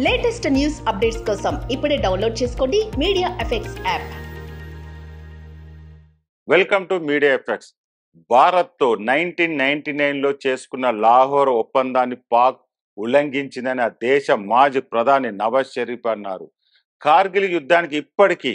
Latest news updates కోసం ఇప్పుడే download చేసుకోండి media effects app. Welcome to media effects. భారత్తో 1999లో చేసుకున్న లాహోర్ ఒప్పందాన్ని పాక్ ఉల్లంఘించిందని ఆ దేశ మాజీ ప్రధాని నవాజ్ షరీఫ్ అన్నారు. కార్గిల్ యుద్ధానికి ఇప్పటికీ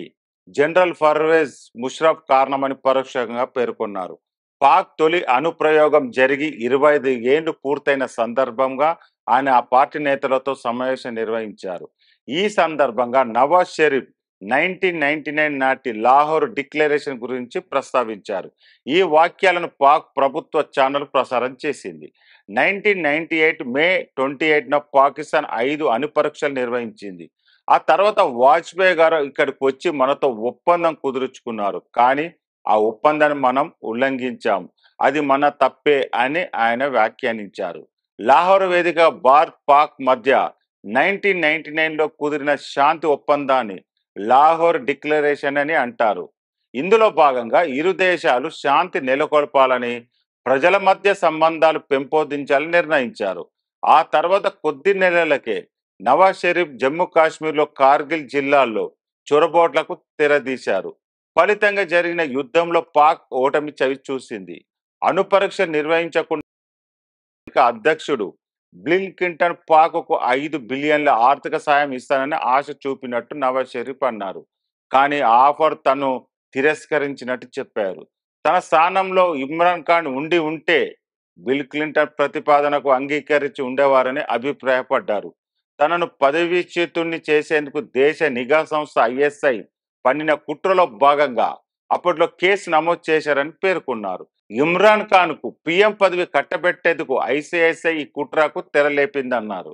జనరల్ పర్వేజ్ ముషర్రఫ్ కారణమని పరోక్షంగా పేర్కొన్నారు. పాక్ తొలి అణుప్రయోగం జరిగి 25 ఏళ్లు పూర్తయిన సందర్భంగా ఆయన ఆ పార్టీ నేతలతో సమావేశం నిర్వహించారు. ఈ సందర్భంగా నవాజ్ షరీఫ్ 1999 నాటి లాహోర్ డిక్లరేషన్ గురించి ప్రస్తావించారు. ఈ వాక్యాలను పాక్ ప్రభుత్వ ఛానల్ ప్రసారం చేసింది. 1998 మే 28న పాకిస్తాన్ 5 అణు పరీక్షలు నిర్వహించింది. ఆ తర్వాత వాజ్పేయి గారు ఇక్కడికి వచ్చి మనతో ఒప్పందం కుదుర్చుకున్నారు. కానీ ఆ ఒప్పందాన్ని మనం ఉల్లంఘించాం, అది మన తప్పే అని ఆయన వ్యాఖ్యానించారు. లాహోర్ వేదిక భారత్ పాక్ మధ్య 1999లో కుదిరిన శాంతి ఒప్పందాన్ని లాహోర్ డిక్లరేషన్ అని అంటారు. ఇందులో భాగంగా ఇరు దేశాలు శాంతి నెలకొల్పాలని, ప్రజల మధ్య సంబంధాలు పెంపొందించాలని నిర్ణయించారు. ఆ తర్వాత కొద్ది నెలలకే నవాజ్ షరీఫ్ జమ్మూ కాశ్మీర్లో కార్గిల్ జిల్లాల్లో చొరబాట్లకు తెరదీశారు. ఫలితంగా జరిగిన యుద్ధంలో పాక్ ఓటమి చవి చూసింది. అణు పరీక్ష నిర్వహించకుండా అధ్యక్షుడు బిల్ క్లింటన్ పాక్కు 5 బిలియన్ల ఆర్థిక సాయం ఇస్తానని ఆశ చూపినట్టు నవాజ్ షరీఫ్ అన్నారు. కానీ ఆ ఆఫర్ తను తిరస్కరించినట్టు చెప్పారు. తన స్థానంలో ఇమ్రాన్ ఖాన్ ఉండి ఉంటే బిల్ క్లింటన్ ప్రతిపాదనకు అంగీకరించి ఉండేవారని అభిప్రాయపడ్డారు. తనను పదవీచ్యుతుణ్ణి చేసేందుకు దేశ నిఘా సంస్థ ISI పన్నిన కుట్రలో భాగంగా అప్పట్లో కేసు నమోదు చేశారని పేర్కొన్నారు. ఇమ్రాన్ ఖాన్ కు PM పదవి కట్టబెట్టేందుకు ICICI ఈ కుట్రకు తెరలేపిందన్నారు.